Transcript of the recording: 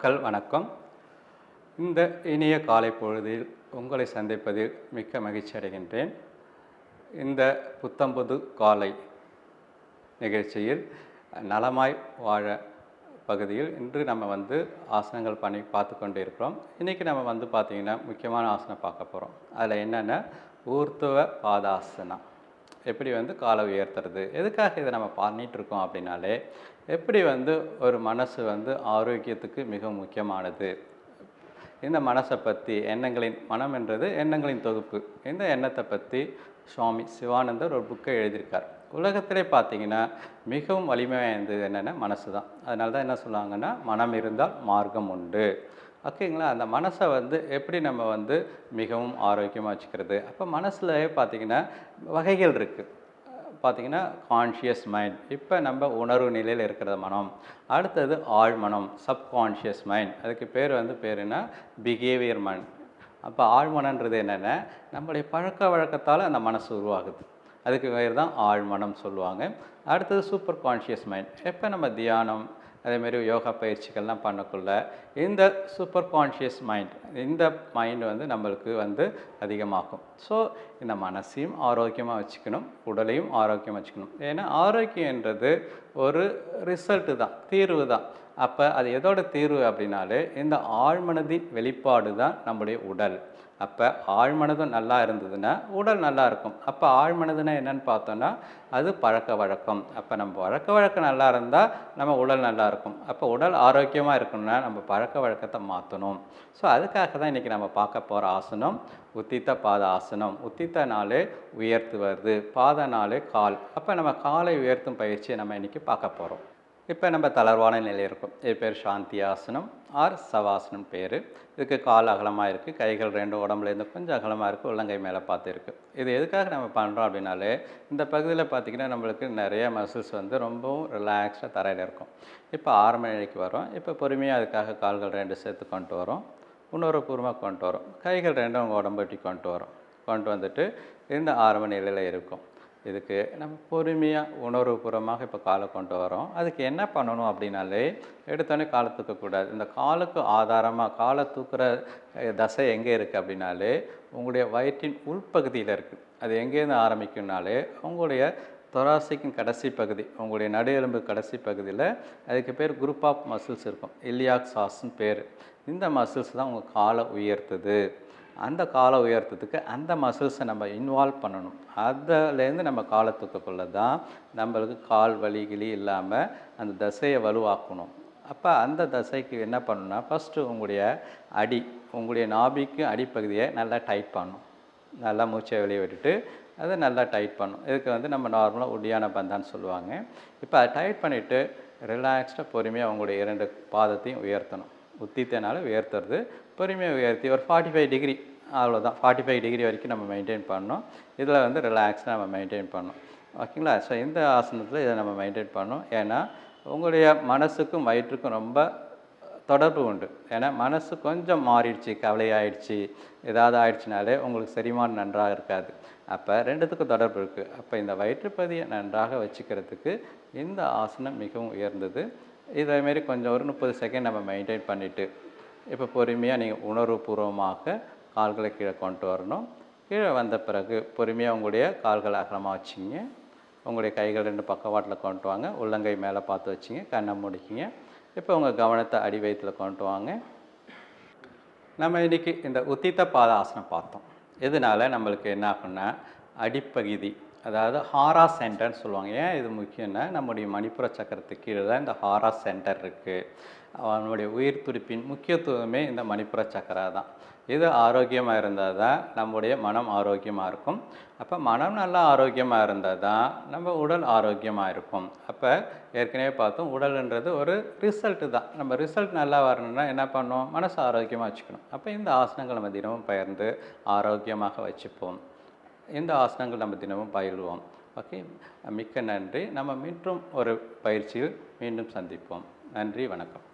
மக்கள் வணக்கம். இந்த இனிய காலை பொழுதில் உங்களை சந்திப்பதில் மிக்க மகிழ்ச்சி அடைகின்றேன். இந்த புத்தம்புது காலை நிகழ்ச்சியில் நலமாய் வாழ பகுதியில் இன்று நம்ம ஆசனங்கள் பண்ணி பார்த்து கொண்டு இருக்கிறோம். இன்றைக்கி நம்ம பார்த்திங்கன்னா முக்கியமான ஆசனம் பார்க்க போகிறோம். அதில் என்னென்னா ஊர்த்துவ பாதாசனம். எப்படி காலை உயர்த்துறது, எதுக்காக இதை நம்ம பண்ணிகிட்ருக்கோம் அப்படின்னாலே, எப்படி ஒரு மனசு ஆரோக்கியத்துக்கு மிக முக்கியமானது. இந்த மனசை பற்றி மனம் என்றது எண்ணங்களின் தொகுப்பு. இந்த எண்ணத்தை பற்றி சுவாமி சிவானந்தர் ஒரு புக்கை எழுதியிருக்கார். உலகத்திலே பார்த்திங்கன்னா மிகவும் வலிமை வாய்ந்தது என்னென்னா மனசு தான். அதனால தான் என்ன சொல்லுவாங்கன்னா, மனம் இருந்தால் மார்க்கம் உண்டு. ஓகேங்களா? அந்த மனசை எப்படி நம்ம மிகவும் ஆரோக்கியமாக வச்சுக்கிறது. அப்போ மனசுலேயே பார்த்திங்கன்னா வகைகள் இருக்குது. பார்த்திங்கன்னா கான்ஷியஸ் மைண்ட், இப்போ நம்ம உணர்வு நிலையில் இருக்கிற மனம். அடுத்தது ஆழ்மனம், சப்கான்ஷியஸ் மைண்ட். அதுக்கு பேர் என்ன, பிஹேவியர் மைண்ட். அப்போ ஆழ்மனன்றது என்னென்னா நம்மளுடைய பழக்க வழக்கத்தால் அந்த மனசு உருவாகுது. அதுக்கு பேர் தான் ஆழ்மனம் சொல்லுவாங்க. அடுத்தது சூப்பர் கான்ஷியஸ் மைண்ட். எப்போ நம்ம தியானம் அதேமாரி யோகா பயிற்சிகள்லாம் பண்ணக்குள்ள இந்த சூப்பர் கான்ஷியஸ் மைண்ட், இந்த மைண்ட் நம்மளுக்கு அதிகமாகும். ஸோ இந்த மனசையும் ஆரோக்கியமாக வச்சுக்கணும், உடலையும் ஆரோக்கியமாக வச்சுக்கணும். ஏன்னா ஆரோக்கியன்றது ஒரு ரிசல்ட்டு தான், தீர்வு தான். அப்போ அது எதோட தீர்வு அப்படின்னாலே இந்த ஆழ்மனதின் வெளிப்பாடு தான் நம்முடைய உடல். அப்போ ஆழ்மனதும் நல்லா இருந்ததுன்னா உடல் நல்லா இருக்கும். அப்போ ஆழ்மனதுன்னா என்னென்னு பார்த்தோன்னா அது பழக்க வழக்கம். அப்போ நம்ம பழக்க வழக்கம் நல்லா இருந்தால் நம்ம உடல் நல்லா இருக்கும். அப்போ உடல் ஆரோக்கியமாக இருக்கணும்னா நம்ம பழக்க வழக்கத்தை மாற்றணும். ஸோ அதுக்காக தான் இன்றைக்கி நம்ம பார்க்க போகிற ஆசனம் உத்தித்த பாத ஆசனம். உத்தித்தனாலே உயர்த்துவது, பாதனாலே கால். அப்போ நம்ம காலை உயர்த்தும் பயிற்சியை நம்ம இன்றைக்கி பார்க்க போகிறோம். இப்போ நம்ம தளர்வான நிலையில் இருக்கும். இது பேர் சாந்தி ஆசனம் ஆர் சவாசனம் பேர். இதுக்கு கால் அகலமாக இருக்குது, கைகள் ரெண்டு உடம்புலேருந்து கொஞ்சம் அகலமாக இருக்குது, உள்ளங்கை மேலே பார்த்து இருக்குது. இது எதுக்காக நம்ம பண்ணுறோம் அப்படின்னாலே, இந்த பகுதியில் பார்த்திங்கன்னா நம்மளுக்கு நிறைய மசில்ஸ் ரொம்பவும் ரிலாக்ஸ்டாக தரையில் இருக்கும். இப்போ ஆரம்ப நிலைக்கு வரோம். இப்போ பொறுமையாக அதுக்காக கால்கள் ரெண்டு சேர்த்து கொண்டு வரோம், உணர்வுபூர்வமாக கொண்டு வரோம். கைகள் ரெண்டும் உங்கள் உடம்புட்டி கொண்டு வந்துட்டு இந்த ஆரம்ப நிலையில் இருக்கும். இதுக்கு நம்ம பொறுமையாக உணர்வுபூர்வமாக இப்போ காலை கொண்டு வரோம். அதுக்கு என்ன பண்ணணும் அப்படின்னாலே, எடுத்தோடனே காலை தூக்கக்கூடாது. இந்த காலுக்கு ஆதாரமாக காலை தூக்குற தசை எங்கே இருக்குது அப்படின்னாலே உங்களுடைய வயிற்றின் உள்பகுதியில் இருக்குது. அது எங்கேருந்து ஆரம்பிக்கும்னாலே உங்களுடைய தொராசிக்கின் கடைசி பகுதி, உங்களுடைய நடு எலும்பு கடைசி பகுதியில் அதுக்கு பேர் குரூப் ஆஃப் மசில்ஸ் இருக்கும், இலியாக் சாஸ்ன்னு பேர். இந்த மசில்ஸ் தான் உங்கள் காலை உயர்த்துது. அந்த காலை உயர்த்தத்துக்கு அந்த மசில்ஸை நம்ம இன்வால்வ் பண்ணணும். அதுலேருந்து நம்ம காலை தூக்கக்குள்ள தான் நம்மளுக்கு கால் வலி இல்லாமல் அந்த தசையை வலுவாக்கணும். அப்போ அந்த தசைக்கு என்ன பண்ணணும்னா, ஃபஸ்ட்டு உங்களுடைய நாபிக்கு அடிப்பகுதியை நல்லா டைட் பண்ணணும். நல்லா மூச்சை வெளியே விட்டுட்டு அதை நல்லா டைட் பண்ணணும். இதுக்கு நம்ம நார்மலாக உடியான பந்தான்னு சொல்லுவாங்க. இப்போ அதை டைட் பண்ணிவிட்டு ரிலாக்ஸ்டாக பொறுமையாக உங்களுடைய இரண்டு பாதத்தையும் உயர்த்தணும். உத்தித்தனால உயர்த்துறது, பொறுமையாக உயர்த்தி ஒரு 45 டிகிரி, அவ்வளோதான். 45 டிகிரி வரைக்கும் நம்ம மெயின்டைன் பண்ணணும். இதில் ரிலாக்ஸாக நம்ம மெயின்டைன் பண்ணணும். ஓகேங்களா? ஸோ இந்த ஆசனத்தில் இதை நம்ம மெயின்டைன் பண்ணணும். ஏன்னா உங்களுடைய மனசுக்கும் வயிற்றுக்கும் ரொம்ப தொடர்பு உண்டு. ஏன்னா மனசு கொஞ்சம் மாறிடுச்சு, கவலையாயிடுச்சு, ஏதாவது ஆயிடுச்சுனாலே உங்களுக்கு செரிமானம் நன்றாக இருக்காது. அப்போ ரெண்டுத்துக்கும் தொடர்பு இருக்குது. அப்போ இந்த வயிற்றுப்பகுதியை நன்றாக வச்சுக்கிறதுக்கு இந்த ஆசனம் மிகவும் உயர்ந்தது. இதேமாரி கொஞ்சம் ஒரு 30 செகண்ட் நம்ம மெயின்டைன் பண்ணிவிட்டு இப்போ பொறுமையாக நீங்கள் உணர்வுபூர்வமாக கால்களை கீழே கொண்டு வரணும். கீழே வந்த பிறகு பொறுமையாக உங்களுடைய கால்களை அகலமாக வச்சிங்க. உங்களுடைய கைகள் ரெண்டு பக்கவாட்டில் கொண்டு வாங்க, உள்ளங்கை மேலே பார்த்து வச்சிங்க, கண்ணை முடிக்கிங்க. இப்போ உங்கள் கவனத்தை அடி வயிற்றில் கொண்டு வாங்க. நம்ம இன்றைக்கி இந்த உத்தித்த பாத ஆசனம் பார்த்தோம். இதனால் நம்மளுக்கு என்ன ஆகும்னா, அடிப்பகுதி, அதாவது ஹாரா சென்டர்னு சொல்லுவாங்க. ஏன் இது முக்கியம்னா, நம்முடைய மணிப்புர சக்கரத்துக்கு கீழே தான் இந்த ஹாரா சென்டர் இருக்குது. அவனுடைய உயிர் துடிப்பின் முக்கியத்துவமே இந்த மணிப்புர சக்கரா தான். இது ஆரோக்கியமாக இருந்தால் தான் நம்முடைய மனம் ஆரோக்கியமாக இருக்கும். அப்போ மனம் நல்லா ஆரோக்கியமாக இருந்தால் தான் நம்ம உடல் ஆரோக்கியமாக இருக்கும். அப்போ ஏற்கனவே பார்த்தோம், உடல்ன்றது ஒரு ரிசல்ட்டு தான். நம்ம ரிசல்ட் நல்லா வரணும்னா என்ன பண்ணணும், மனசு ஆரோக்கியமாக வச்சுக்கணும். அப்போ இந்த ஆசனங்கள் நம்ம தினமும் பகிர்ந்து ஆரோக்கியமாக வச்சுப்போம். இந்த ஆசனங்கள் நம்ம தினமும் பயில்வோம். ஓகே, மிக்க நன்றி. நம்ம மீண்டும் ஒரு பயிற்சியில் மீண்டும் சந்திப்போம். நன்றி, வணக்கம்.